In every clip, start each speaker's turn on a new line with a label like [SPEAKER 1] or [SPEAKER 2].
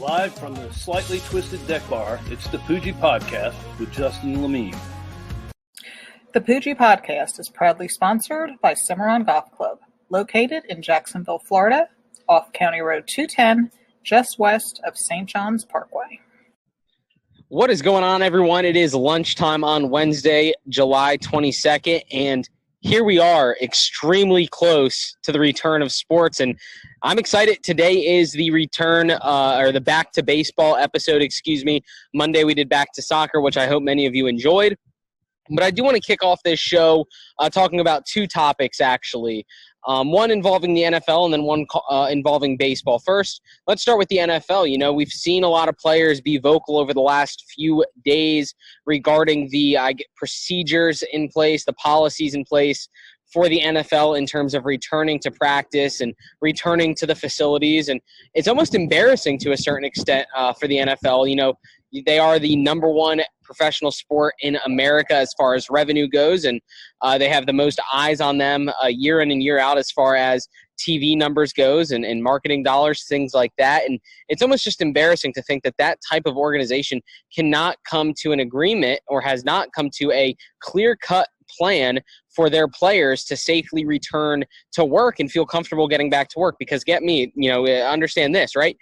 [SPEAKER 1] Live from the slightly twisted deck bar, it's the Poojie Podcast with Justin Lemie.
[SPEAKER 2] The Poojie Podcast is proudly sponsored by Cimarron Golf Club, located in Jacksonville, Florida, off County Road 210, just west of St. John's Parkway.
[SPEAKER 3] What is going on, everyone? It is lunchtime on Wednesday, July 22nd, and here we are, extremely close to the return of sports, and I'm excited. Today is the return, or the Back to Baseball episode, Monday we did Back to Soccer, which I hope many of you enjoyed. But I do want to kick off this show talking about two topics, actually. One involving the NFL and then one involving baseball. First, let's start with the NFL. You know, we've seen a lot of players be vocal over the last few days regarding the procedures in place, the policies in place for the NFL in terms of returning to practice and returning to the facilities. And it's almost embarrassing to a certain extent for the NFL. You know, they are the number one professional sport in America as far as revenue goes, and they have the most eyes on them year in and year out as far as TV numbers goes and marketing dollars, things like that. And it's almost just embarrassing to think that that type of organization cannot come to an agreement or has not come to a clear-cut plan for their players to safely return to work and feel comfortable getting back to work. Because understand this, right?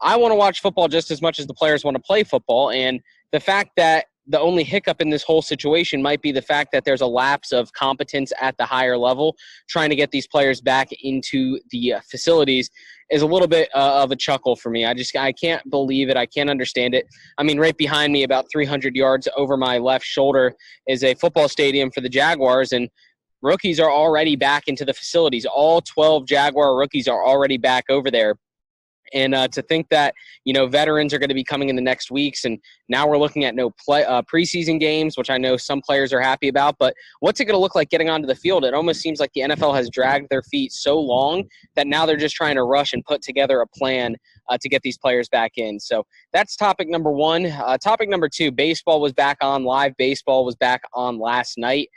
[SPEAKER 3] I want to watch football just as much as the players want to play football. And the fact that the only hiccup in this whole situation might be the fact that there's a lapse of competence at the higher level trying to get these players back into the facilities is a little bit of a chuckle for me. I can't believe it. I can't understand it. I mean, right behind me, about 300 yards over my left shoulder, is a football stadium for the Jaguars, and rookies are already back into the facilities. All 12 Jaguar rookies are already back over there. And to think that, you know, veterans are going to be coming in the next weeks, and now we're looking at no preseason games, which I know some players are happy about. But what's it going to look like getting onto the field? It almost seems like the NFL has dragged their feet so long that now they're just trying to rush and put together a plan to get these players back in. So that's topic number one. Topic number two, baseball was back on. Live baseball was back on last night.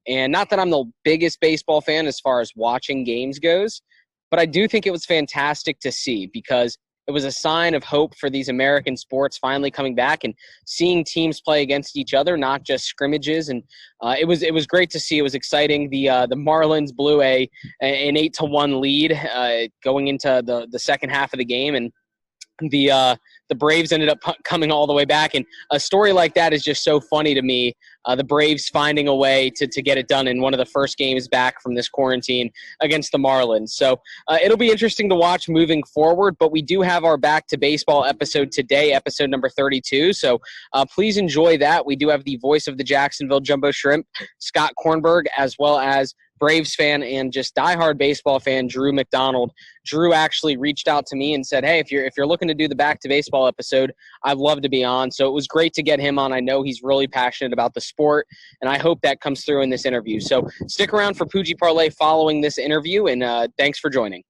[SPEAKER 3] And not that I'm the biggest baseball fan as far as watching games goes, but I do think it was fantastic to see because it was a sign of hope for these American sports finally coming back and seeing teams play against each other, not just scrimmages. And it was great to see. It was exciting. The Marlins blew an 8-1 lead going into the second half of the game, and the Braves ended up coming all the way back. And a story like that is just so funny to me. The Braves finding a way to get it done in one of the first games back from this quarantine against the Marlins. So it'll be interesting to watch moving forward, but we do have our Back to Baseball episode today, episode number 32. So please enjoy that. We do have the voice of the Jacksonville Jumbo Shrimp, Scott Kornberg, as well as Braves fan and just diehard baseball fan Drew McDonald. Drew actually reached out to me and said, hey, if you're looking to do the Back to Baseball episode, I'd love to be on. So it was great to get him on. I know he's really passionate about the sport, and I hope that comes through in this interview. So stick around for PoojieParlay following this interview, and thanks for joining.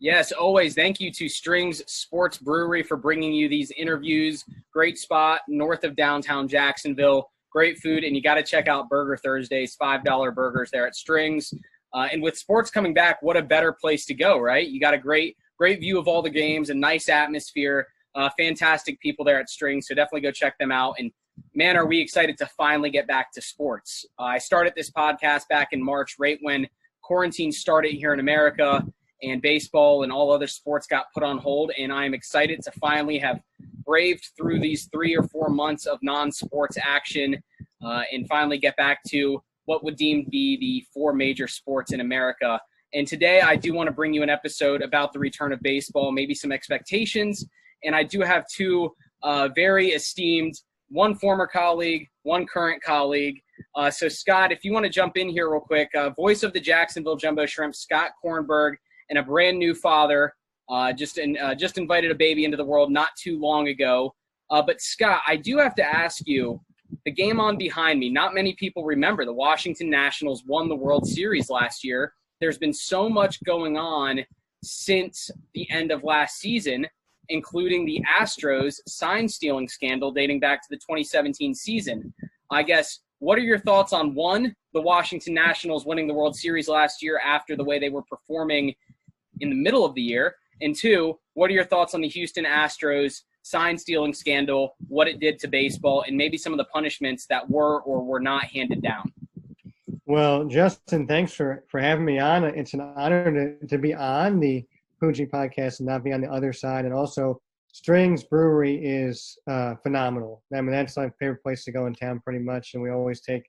[SPEAKER 4] Yes, always. Thank you to Strings Sports Brewery for bringing you these interviews. Great spot north of downtown Jacksonville. Great food, and you got to check out Burger Thursdays, $5 burgers there at Strings. And with sports coming back, what a better place to go, right? You got a great view of all the games, a nice atmosphere, fantastic people there at Strings, so definitely go check them out. And, man, are we excited to finally get back to sports. I started this podcast back in March, right when quarantine started here in America, and baseball and all other sports got put on hold, and I'm excited to finally have braved through these 3 or 4 months of non-sports action and finally get back to what would deem to be the 4 major sports in America. And today I do want to bring you an episode about the return of baseball, maybe some expectations, and I do have 2 very esteemed, one former colleague, one current colleague. So Scott, if you want to jump in here real quick, voice of the Jacksonville Jumbo Shrimp, Scott Kornberg, and a brand new father, just invited a baby into the world not too long ago. But Scott, I do have to ask you, the game on behind me, not many people remember the Washington Nationals won the World Series last year. There's been so much going on since the end of last season, including the Astros sign stealing scandal dating back to the 2017 season. I guess, what are your thoughts on, one, the Washington Nationals winning the World Series last year after the way they were performing in the middle of the year? And two, what are your thoughts on the Houston Astros sign stealing scandal, what it did to baseball, and maybe some of the punishments that were or were not handed down?
[SPEAKER 5] Well, Justin, thanks for having me on. It's an honor to be on the Poojie Podcast and not be on the other side. And also, Strings Brewery is phenomenal. I mean, that's my favorite place to go in town pretty much. And we always take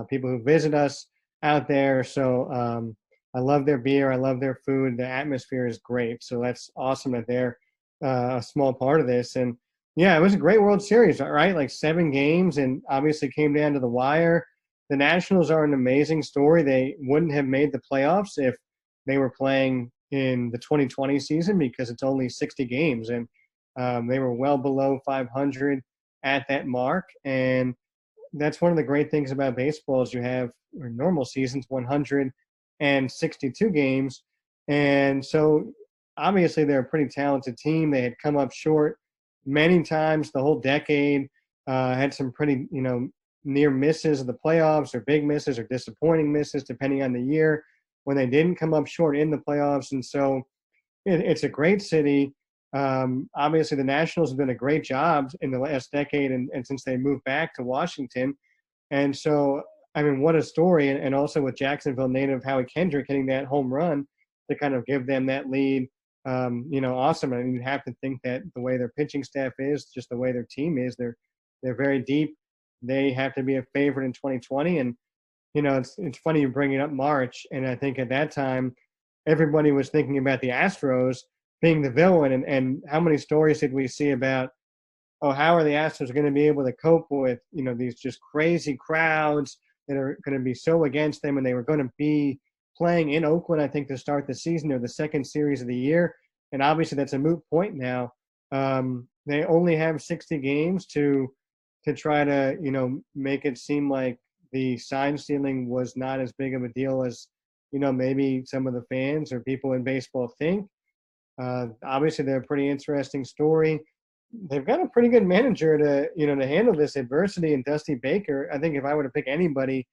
[SPEAKER 5] people who visit us out there. So I love their beer. I love their food. The atmosphere is great. So that's awesome that they're a small part of this. And, yeah, it was a great World Series, right? Like 7 games, and obviously came down to the wire. The Nationals are an amazing story. They wouldn't have made the playoffs if they were playing in the 2020 season because it's only 60 games. And they were well below 500 at that mark. And that's one of the great things about baseball is you have normal seasons, 162 games. And so obviously they're a pretty talented team. They had come up short many times the whole decade, had some pretty, near misses of the playoffs or big misses or disappointing misses depending on the year when they didn't come up short in the playoffs. And so it's a great city. Obviously the Nationals have done a great job in the last decade and since they moved back to Washington. And so, I mean, what a story. And also with Jacksonville native Howie Kendrick hitting that home run to kind of give them that lead, awesome. And you have to think that the way their pitching staff is, just the way their team is, they're very deep. They have to be a favorite in 2020. And, it's funny you bring it up March. And I think at that time, everybody was thinking about the Astros being the villain. And how many stories did we see about, how are the Astros going to be able to cope with, these just crazy crowds that are going to be so against them. And they were going to be playing in Oakland, I think, to start the season or the second series of the year. And obviously that's a moot point now. They only have 60 games to try to, make it seem like the sign stealing was not as big of a deal as, maybe some of the fans or people in baseball think. Obviously, they're a pretty interesting story. They've got a pretty good manager to handle this adversity in Dusty Baker. I think if I were to pick anybody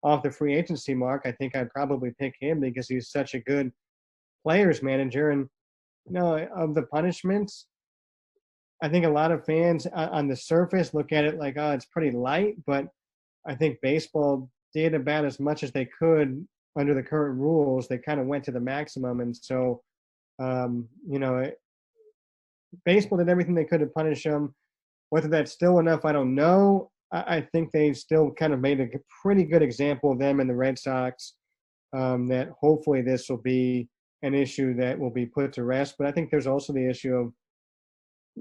[SPEAKER 5] off the free agency mark, I think I'd probably pick him because he's such a good players manager. And, of the punishments, I think a lot of fans on the surface look at it like, it's pretty light, but I think baseball did about as much as they could under the current rules. They kind of went to the maximum. And so, baseball did everything they could to punish them. Whether that's still enough, I don't know. I think they still kind of made a pretty good example of them and the Red Sox, that hopefully this will be an issue that will be put to rest. But I think there's also the issue of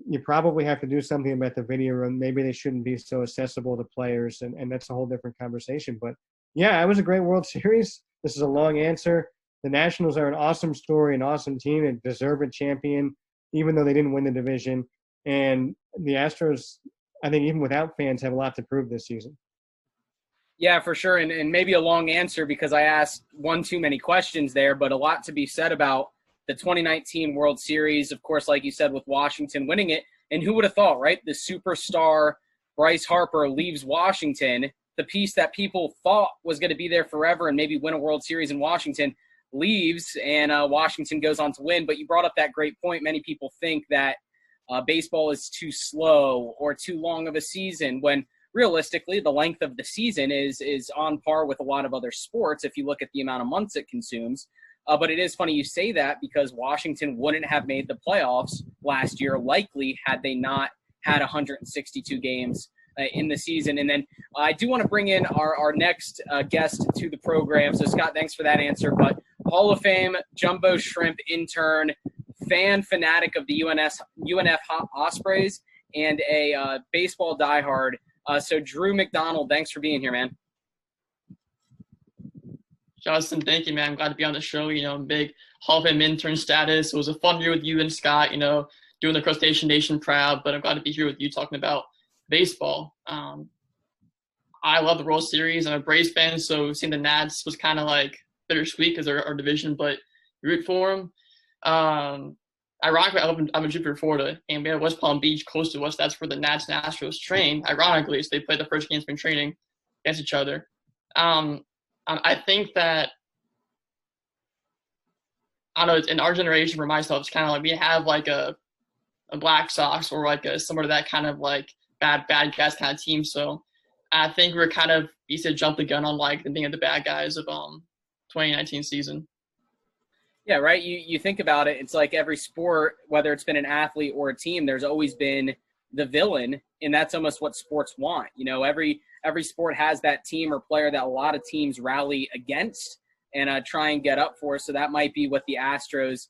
[SPEAKER 5] you probably have to do something about the video room. Maybe they shouldn't be so accessible to players, and that's a whole different conversation. But, yeah, it was a great World Series. This is a long answer. The Nationals are an awesome story, an awesome team, and deserve a champion, even though they didn't win the division. And the Astros, I think even without fans, have a lot to prove this season.
[SPEAKER 4] Yeah, for sure. And maybe a long answer because I asked one too many questions there, but a lot to be said about the 2019 World Series, of course, like you said, with Washington winning it. And who would have thought, right? The superstar Bryce Harper leaves Washington, the piece that people thought was going to be there forever and maybe win a World Series in Washington, leaves, and Washington goes on to win. But you brought up that great point. Many people think that baseball is too slow or too long of a season when realistically the length of the season is on par with a lot of other sports if you look at the amount of months it consumes. But it is funny you say that because Washington wouldn't have made the playoffs last year likely had they not had 162 games in the season. And then I do want to bring in our next guest to the program. So, Scott, thanks for that answer. But Hall of Fame Jumbo Shrimp intern, fanatic of the UNF Ospreys, and a baseball diehard. So, Drew McDonald, thanks for being here, man.
[SPEAKER 6] Justin, thank you, man. I'm glad to be on the show. Big Hall of Fame intern status. It was a fun year with you and Scott, doing the Crustacean Nation proud, but I'm glad to be here with you talking about baseball. I love the World Series. I'm a Braves fan, so seeing the Nats was kind of like bittersweet because they're our division, but you root for them. Ironically, I'm in Jupiter, Florida, and we have West Palm Beach close to us. That's where the Nats and Astros train, ironically, so they play the first game spring training against each other. I think that I don't know, in our generation, for myself, it's kind of like we have like a Black Sox or like a similar to that kind of like bad guys kind of team. So I think we're kind of easy to jump the gun on like the being of the bad guys of 2019 season.
[SPEAKER 4] Yeah, right. You think about it, it's like every sport, whether it's been an athlete or a team, there's always been the villain, and that's almost what sports want. You know, every sport has that team or player that a lot of teams rally against and try and get up for. So that might be what the Astros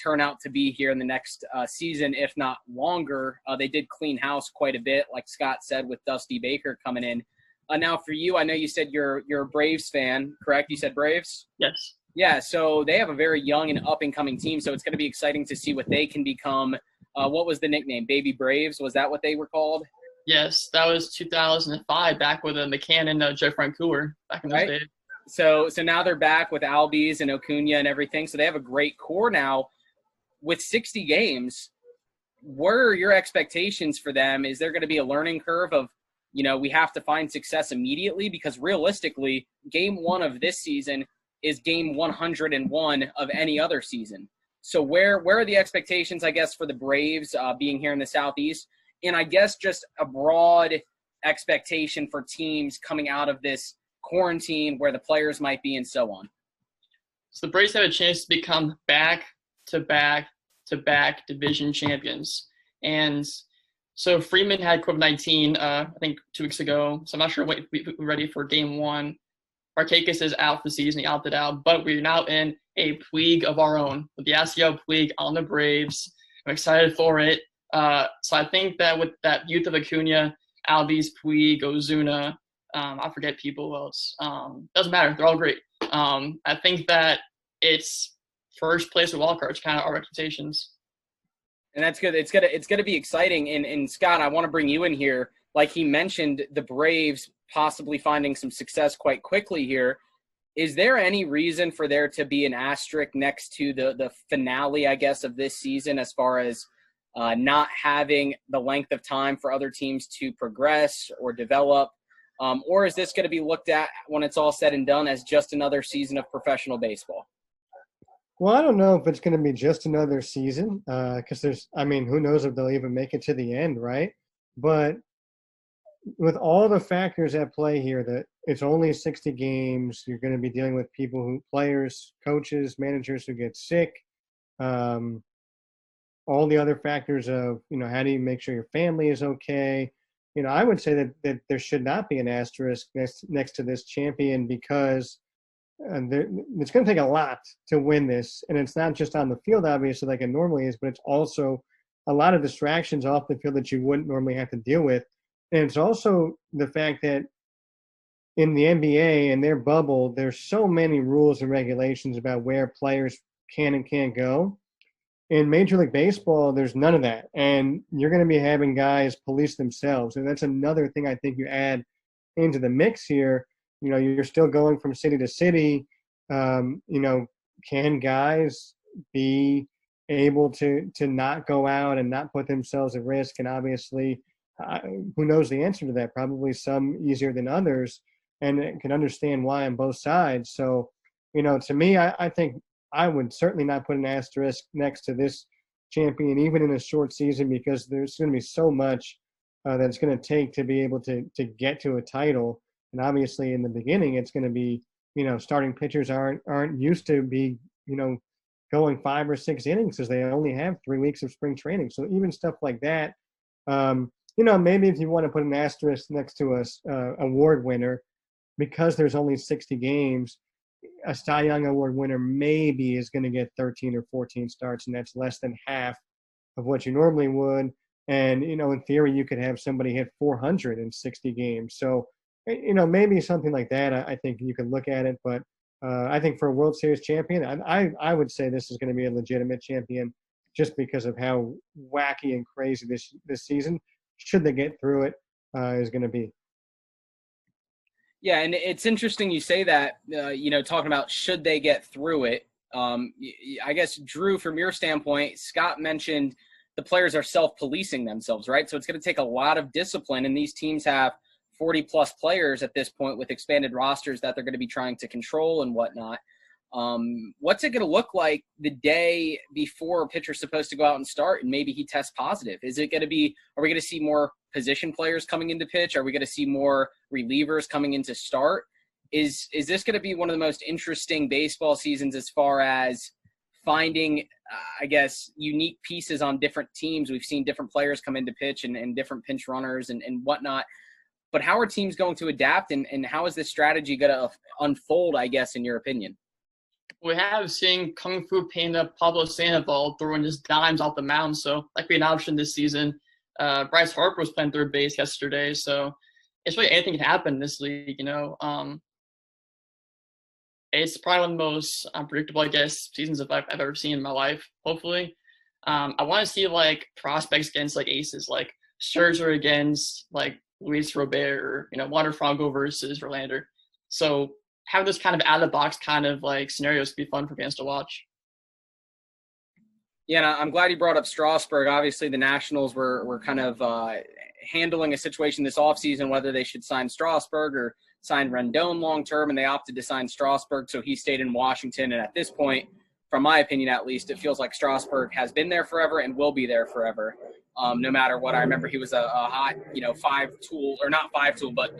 [SPEAKER 4] turn out to be here in the next season, if not longer. They did clean house quite a bit, like Scott said, with Dusty Baker coming in. Now for you, I know you said you're a Braves fan, correct? You said Braves?
[SPEAKER 6] Yes.
[SPEAKER 4] Yeah, so they have a very young and up-and-coming team, so it's going to be exciting to see what they can become. What was the nickname? Baby Braves? Was that what they were called?
[SPEAKER 6] Yes, that was 2005, back with McCann and Joe Frank Cooler back in those days.
[SPEAKER 4] So now they're back with Albies and Acuna and everything, so they have a great core now. With 60 games, what are your expectations for them? Is there going to be a learning curve of, you know, we have to find success immediately? Because realistically, game one of this season is game 101 of any other season. So where are the expectations, I guess, for the Braves being here in the Southeast? And I guess just a broad expectation for teams coming out of this quarantine, where the players might be and so on.
[SPEAKER 6] So the Braves have a chance to become back-to-back division champions. And so Freeman had COVID-19, I think 2 weeks ago. So I'm not sure we're ready for game one. Markakis is out for the season. He opted out. But we're now in a league of our own, with the ASIO league on the Braves. I'm excited for it. So I think that with that youth of Acuna, Albies, Puig, Ozuna, I forget people else. Doesn't matter. They're all great. I think that it's first place with wild cards, kind of our expectations.
[SPEAKER 4] And that's good. It's gonna be exciting. And Scott, I want to bring you in here. Like he mentioned, the Braves possibly finding some success quite quickly here. Is there any reason for there to be an asterisk next to the finale, I guess, of this season, as far as not having the length of time for other teams to progress or develop? Or is this going to be looked at, when it's all said and done, as just another season of professional baseball?
[SPEAKER 5] Well, I don't know if it's going to be just another season, because who knows if they'll even make it to the end, right? But with all the factors at play here, that it's only 60 games, you're going to be dealing with players, coaches, managers who get sick, all the other factors of, how do you make sure your family is okay? I would say that there should not be an asterisk next to this champion, because it's going to take a lot to win this. And it's not just on the field, obviously, like it normally is, but it's also a lot of distractions off the field that you wouldn't normally have to deal with. And it's also the fact that in the NBA and their bubble, there's so many rules and regulations about where players can and can't go. In Major League Baseball, there's none of that. And you're going to be having guys police themselves. And that's another thing I think you add into the mix here. You're still going from city to city. Can guys be able to not go out and not put themselves at risk? And obviously, who knows the answer to that? Probably some easier than others, and can understand why on both sides. So, to me, I think I would certainly not put an asterisk next to this champion, even in a short season, because there's going to be so much that it's going to take to be able to get to a title. And obviously, in the beginning, it's going to be, starting pitchers aren't used to be, going 5 or 6 innings, because they only have 3 weeks of spring training. So even stuff like that, maybe if you want to put an asterisk next to a award winner, because there's only 60 games, a Cy Young Award winner maybe is going to get 13 or 14 starts, and that's less than half of what you normally would. And, in theory, you could have somebody hit 400 in 60 games. So, maybe something like that, I think you can look at it. But I think for a World Series champion, I would say this is going to be a legitimate champion, just because of how wacky and crazy this season, should they get through it, is going to be.
[SPEAKER 4] Yeah, and it's interesting you say that, talking about should they get through it. I guess, Drew, from your standpoint, Scott mentioned the players are self-policing themselves, right? So it's going to take a lot of discipline, and these teams have 40-plus players at this point with expanded rosters that they're going to be trying to control and whatnot. What's it going to look like the day before a pitcher's supposed to go out and start and maybe he tests positive? Are we going to see more position players coming into pitch? Are we going to see more relievers coming into start? Is this going to be one of the most interesting baseball seasons as far as finding, unique pieces on different teams? We've seen different players come into pitch and different pinch runners and whatnot. But how are teams going to adapt, and how is this strategy going to unfold, I guess, in your opinion?
[SPEAKER 6] We have seen Kung Fu Panda Pablo Sandoval throwing just dimes off the mound, so that could be an option this season. Bryce Harper was playing third base yesterday, so it's really anything can happen in this league, It's probably one of the most unpredictable, seasons I've ever seen in my life, hopefully. I want to see, prospects against, aces, like Scherzer against, Luis Robert, or, Wander Franco versus Verlander. So having this kind of out-of-the-box scenarios would be fun for fans to watch.
[SPEAKER 4] Yeah, and I'm glad you brought up Strasburg. Obviously, the Nationals were kind of handling a situation this offseason, whether they should sign Strasburg or sign Rendon long-term, and they opted to sign Strasburg, so he stayed in Washington. And at this point, from my opinion at least, it feels like Strasburg has been there forever and will be there forever, no matter what. I remember he was a hot, five-tool, or not five-tool, but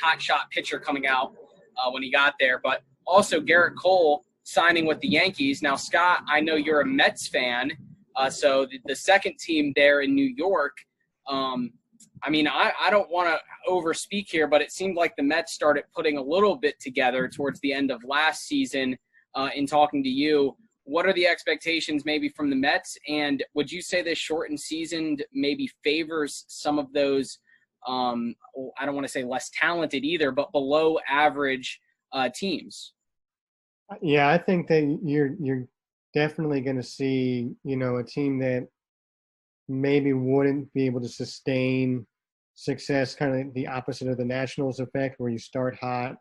[SPEAKER 4] hot shot pitcher coming out when he got there. But also Garrett Cole signing with the Yankees. Now, Scott, I know you're a Mets fan, so the second team there in New York, I don't want to overspeak here, but it seemed like the Mets started putting a little bit together towards the end of last season. In talking to you, what are the expectations maybe from the Mets? And would you say this shortened season maybe favors some of those, I don't want to say less talented either, but below average teams?
[SPEAKER 5] Yeah, I think that you're definitely going to see, a team that maybe wouldn't be able to sustain success, kind of the opposite of the Nationals effect, where you start hot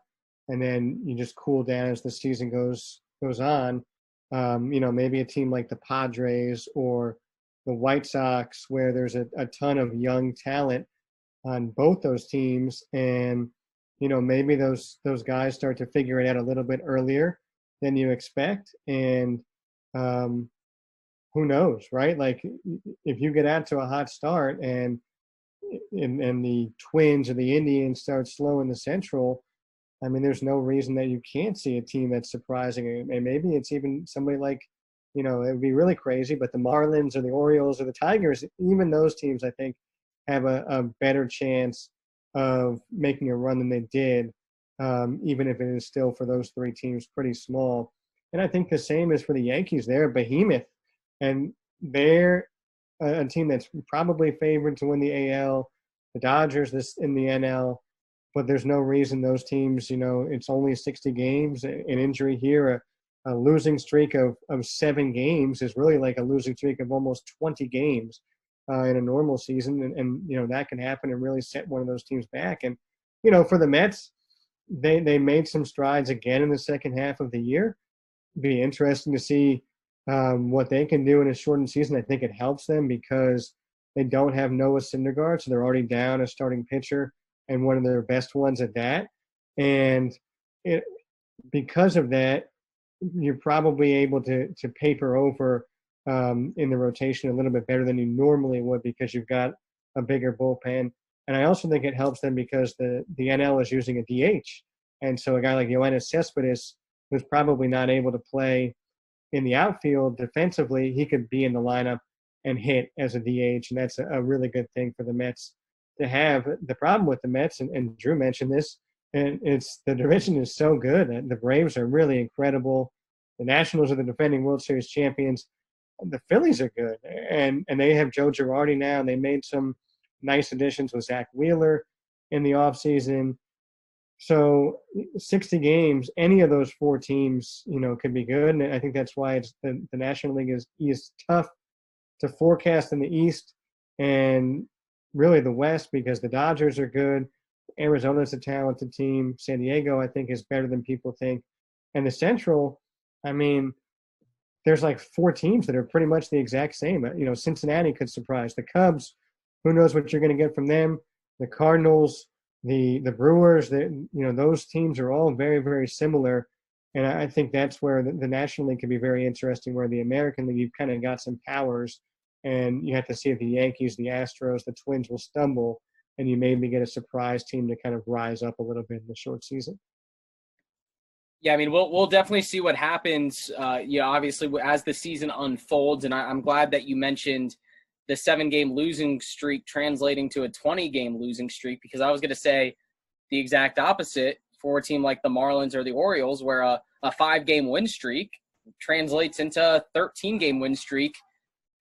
[SPEAKER 5] and then you just cool down as the season goes on. Maybe a team like the Padres or the White Sox, where there's a ton of young talent on both those teams, and maybe those guys start to figure it out a little bit earlier than you expect, and who knows, right? Like, if you get out to a hot start and the Twins or the Indians start slow in the Central, there's no reason that you can't see a team that's surprising. And maybe it's even somebody like, it would be really crazy, but the Marlins or the Orioles or the Tigers, even those teams, I think, have a better chance of making a run than they did, even if it is still, for those three teams, pretty small. And I think the same is for the Yankees. They're a behemoth, and they're a team that's probably favored to win the AL. The Dodgers in the NL. But there's no reason those teams, it's only 60 games. An injury here, a losing streak of 7 games is really like a losing streak of almost 20 games in a normal season. And that can happen and really set one of those teams back. And, for the Mets, they made some strides again in the second half of the year. Be interesting to see what they can do in a shortened season. I think it helps them because they don't have Noah Syndergaard, so they're already down a starting pitcher, and one of their best ones at that. And because of that, you're probably able to paper over in the rotation a little bit better than you normally would, because you've got a bigger bullpen. And I also think it helps them because the NL is using a DH. And so a guy like Yoenis Cespedes, who's probably not able to play in the outfield defensively, he could be in the lineup and hit as a DH. And that's a really good thing for the Mets to have. The problem with the Mets, and Drew mentioned this, and it's the division is so good. The Braves are really incredible. The Nationals are the defending World Series champions. The Phillies are good, and they have Joe Girardi now, and they made some nice additions with Zach Wheeler in the offseason. So 60 games, any of those 4 teams, could be good, and I think that's why the National League is tough to forecast in the East and really the West, because the Dodgers are good. Arizona's a talented team. San Diego, I think, is better than people think. And the Central, there's like 4 teams that are pretty much the exact same. Cincinnati could surprise. The Cubs, who knows what you're going to get from them. The Cardinals, the Brewers, those teams are all very, very similar. And I think that's where the National League can be very interesting, where the American League, you've kind of got some powers, and you have to see if the Yankees, the Astros, the Twins will stumble, and you maybe get a surprise team to kind of rise up a little bit in the short season.
[SPEAKER 4] Yeah, I mean, we'll definitely see what happens, obviously as the season unfolds. And I'm glad that you mentioned the 7-game losing streak translating to a 20-game losing streak, because I was going to say the exact opposite for a team like the Marlins or the Orioles, where a 5-game win streak translates into a 13-game win streak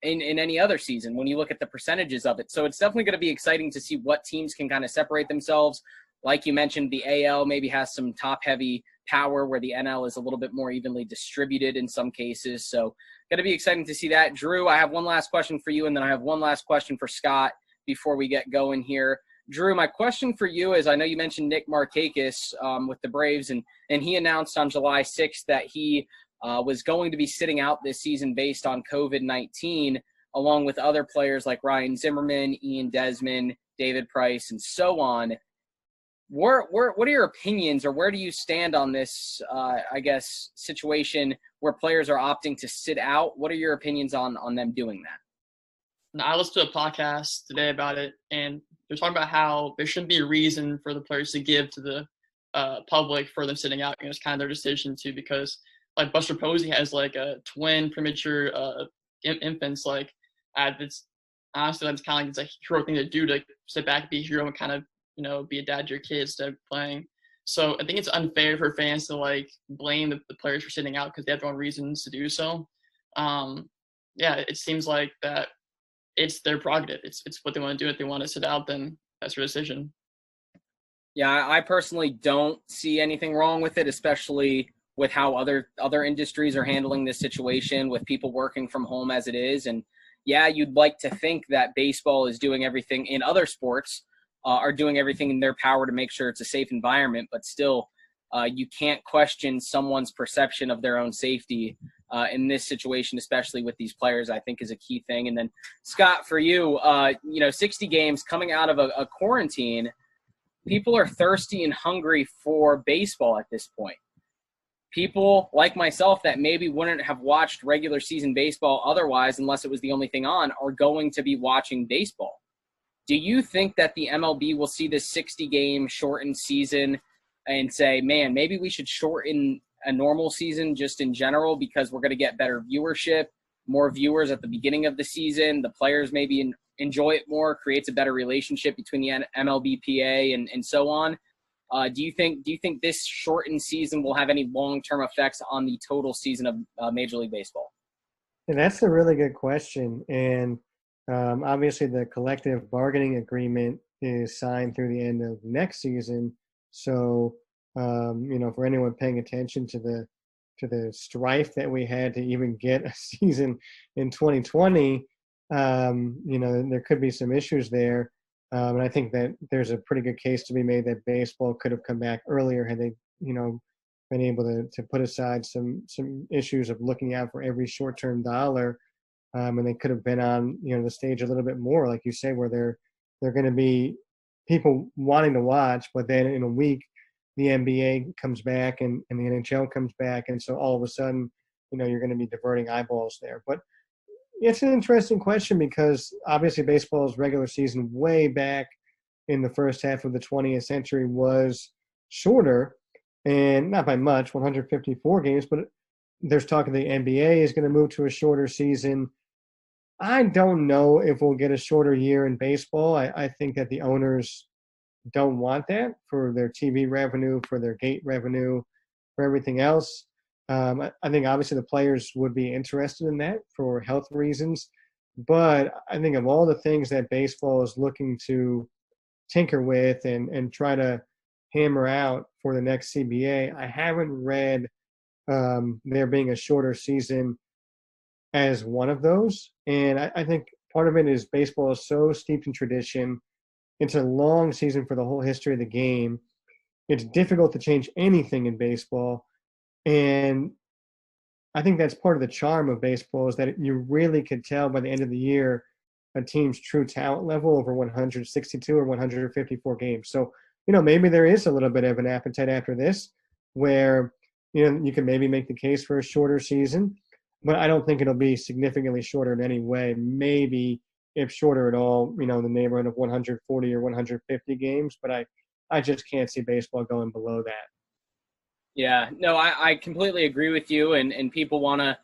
[SPEAKER 4] in any other season when you look at the percentages of it. So it's definitely going to be exciting to see what teams can kind of separate themselves. Like you mentioned, the AL maybe has some top-heavy power, where the NL is a little bit more evenly distributed in some cases. So going to be exciting to see that. Drew, I have one last question for you, and then I have one last question for Scott before we get going here. Drew, my question for you is, I know you mentioned Nick Markakis with the Braves, and he announced on July 6th that he was going to be sitting out this season based on COVID-19, along with other players like Ryan Zimmerman, Ian Desmond, David Price, and so on. What are your opinions, or where do you stand on this, situation where players are opting to sit out? What are your opinions on them doing that?
[SPEAKER 6] I listened to a podcast today about it, and they're talking about how there shouldn't be a reason for the players to give to the public for them sitting out. It's kind of their decision too, because like Buster Posey has like a twin premature infants. Like it's honestly, that's kind of like it's a hero thing to do, to sit back and be a hero and kind of be a dad to your kids instead of playing. So I think it's unfair for fans to like blame the players for sitting out because they have their own reasons to do so. It seems like that it's their prerogative. It's what they want to do. If they want to sit out, then that's their decision.
[SPEAKER 4] Yeah, I personally don't see anything wrong with it, especially with how other industries are handling this situation with people working from home as it is. And yeah, you'd like to think that baseball is doing everything in other sports, are doing everything in their power to make sure it's a safe environment, but still you can't question someone's perception of their own safety in this situation, especially with these players, I think is a key thing. And then Scott, for you, 60 games coming out of a quarantine, people are thirsty and hungry for baseball at this point. People like myself that maybe wouldn't have watched regular season baseball otherwise, unless it was the only thing on, are going to be watching baseball. Do you think that the MLB will see this 60-game shortened season and say, man, maybe we should shorten a normal season just in general because we're going to get better viewership, more viewers at the beginning of the season, the players maybe enjoy it more, creates a better relationship between the MLBPA and so on? Do you think this shortened season will have any long-term effects on the total season of Major League Baseball?
[SPEAKER 5] And that's a really good question. And obviously the collective bargaining agreement is signed through the end of next season. So, for anyone paying attention to the strife that we had to even get a season in 2020, there could be some issues there. And I think that there's a pretty good case to be made that baseball could have come back earlier had they, been able to put aside some issues of looking out for every short-term dollar. And they could have been on, the stage a little bit more, like you say, where they're going to be people wanting to watch, but then in a week, the NBA comes back and the NHL comes back. And so all of a sudden, you're going to be diverting eyeballs there. But it's an interesting question because obviously baseball's regular season way back in the first half of the 20th century was shorter, and not by much, 154 games, but there's talk of the NBA is going to move to a shorter season. I don't know if we'll get a shorter year in baseball. I think that the owners don't want that for their TV revenue, for their gate revenue, for everything else. I think obviously the players would be interested in that for health reasons. But I think of all the things that baseball is looking to tinker with and try to hammer out for the next CBA, I haven't read there being a shorter season as one of those. And I think part of it is baseball is so steeped in tradition. It's a long season for the whole history of the game. It's difficult to change anything in baseball. And I think that's part of the charm of baseball is that you really could tell by the end of the year a team's true talent level over 162 or 154 games. So, maybe there is a little bit of an appetite after this where, you can maybe make the case for a shorter season, but I don't think it'll be significantly shorter in any way. Maybe if shorter at all, in the neighborhood of 140 or 150 games, but I just can't see baseball going below that.
[SPEAKER 4] Yeah, no, I completely agree with you, and people want to,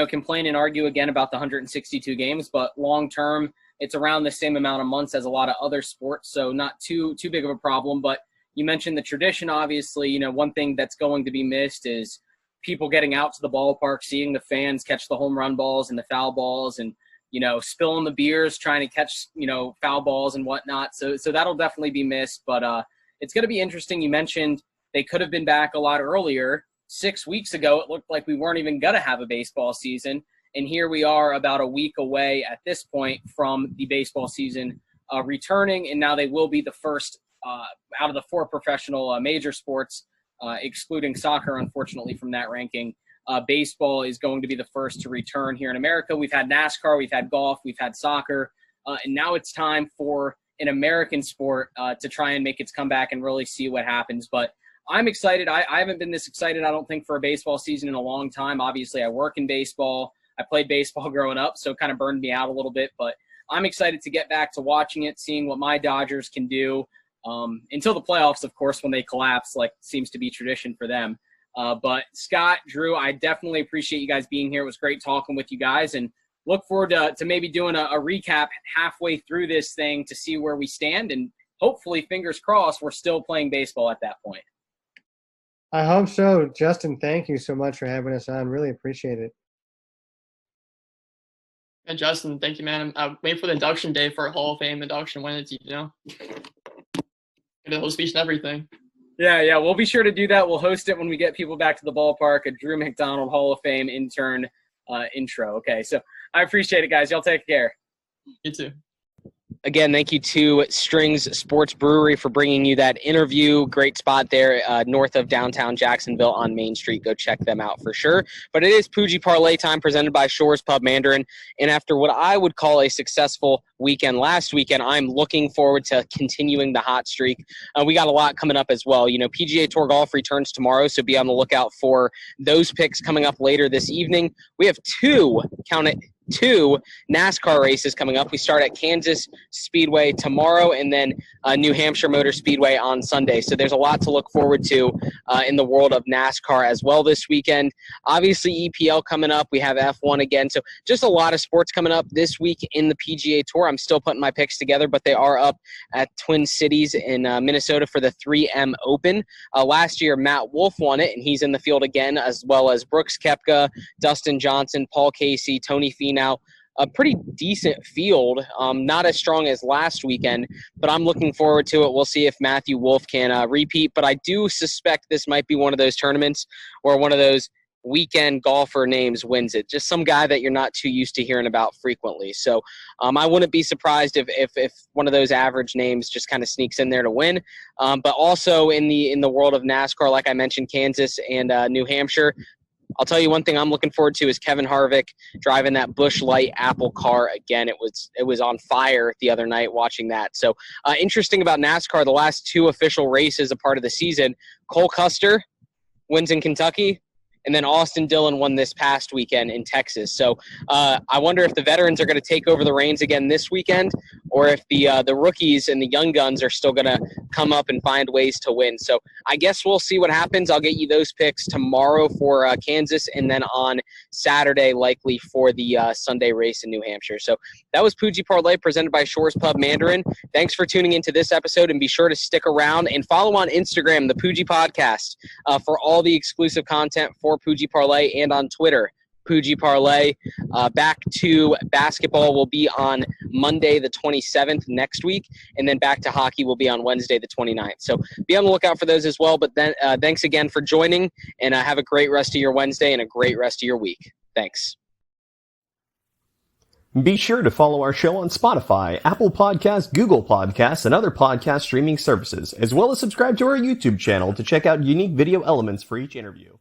[SPEAKER 4] complain and argue again about the 162 games, but long term, it's around the same amount of months as a lot of other sports, so not too big of a problem. But you mentioned the tradition, obviously. One thing that's going to be missed is people getting out to the ballpark, seeing the fans catch the home run balls and the foul balls, and spilling the beers, trying to catch foul balls and whatnot. So that'll definitely be missed. But it's going to be interesting. You mentioned they could have been back a lot earlier. 6 weeks ago, it looked like we weren't even going to have a baseball season. And here we are about a week away at this point from the baseball season returning. And now they will be the first out of the 4 professional major sports, excluding soccer, unfortunately, from that ranking. Baseball is going to be the first to return here in America. We've had NASCAR, we've had golf, we've had soccer. And now it's time for an American sport to try and make its comeback and really see what happens. But I'm excited. I haven't been this excited, I don't think, for a baseball season in a long time. Obviously, I work in baseball. I played baseball growing up, so it kind of burned me out a little bit. But I'm excited to get back to watching it, seeing what my Dodgers can do until the playoffs, of course, when they collapse, like seems to be tradition for them. But Scott, Drew, I definitely appreciate you guys being here. It was great talking with you guys, and look forward to maybe doing a recap halfway through this thing to see where we stand. And hopefully, fingers crossed, we're still playing baseball at that point.
[SPEAKER 5] I hope so. Justin, thank you so much for having us on. Really appreciate it.
[SPEAKER 6] And Justin, thank you, man. I'm waiting for the induction day for a Hall of Fame induction when it's, the whole speech and everything.
[SPEAKER 4] Yeah, we'll be sure to do that. We'll host it when we get people back to the ballpark, a Drew McDonald Hall of Fame intern intro. Okay, so I appreciate it, guys. Y'all take care.
[SPEAKER 6] You too.
[SPEAKER 3] Again, thank you to Strings Sports Brewery for bringing you that interview. Great spot there north of downtown Jacksonville on Main Street. Go check them out for sure. But it is Poojie Parlay time, presented by Shores Pub Mandarin. And after what I would call a successful weekend last weekend, I'm looking forward to continuing the hot streak. We got a lot coming up as well. PGA Tour Golf returns tomorrow, so be on the lookout for those picks coming up later this evening. We have two NASCAR races coming up. We start at Kansas Speedway tomorrow and then New Hampshire Motor Speedway on Sunday. So there's a lot to look forward to in the world of NASCAR as well this weekend. Obviously, EPL coming up. We have F1 again. So just a lot of sports coming up this week in the PGA Tour. I'm still putting my picks together, but they are up at Twin Cities in Minnesota for the 3M Open. Last year, Matt Wolff won it, and he's in the field again, as well as Brooks Koepka, Dustin Johnson, Paul Casey, Tony Finau. A pretty decent field, not as strong as last weekend, but I'm looking forward to it. We'll see if Matthew Wolff can repeat, but I do suspect this might be one of those tournaments where one of those weekend golfer names wins it. Just some guy that you're not too used to hearing about frequently. So I wouldn't be surprised if one of those average names just kind of sneaks in there to win. But also in the world of NASCAR, like I mentioned, Kansas and New Hampshire, I'll tell you one thing I'm looking forward to is Kevin Harvick driving that Busch Light Apple car again. It was on fire the other night watching that. So interesting about NASCAR, the last 2 official races a part of the season, Cole Custer wins in Kentucky, and then Austin Dillon won this past weekend in Texas. So I wonder if the veterans are going to take over the reins again this weekend, or if the rookies and the young guns are still going to come up and find ways to win. So I guess we'll see what happens. I'll get you those picks tomorrow for Kansas, and then on Saturday likely for the Sunday race in New Hampshire. So that was Poojie Parlay presented by Shores Pub Mandarin. Thanks for tuning into this episode, and be sure to stick around and follow on Instagram, the Poojie Podcast, for all the exclusive content for Poojie Parlay, and on Twitter, Poojie Parlay. Back to basketball will be on Monday the 27th next week, and then back to hockey will be on Wednesday the 29th. So be on the lookout for those as well. But then thanks again for joining, and have a great rest of your Wednesday and a great rest of your week. Thanks.
[SPEAKER 7] Be sure to follow our show on Spotify, Apple Podcasts, Google Podcasts, and other podcast streaming services, as well as subscribe to our YouTube channel to check out unique video elements for each interview.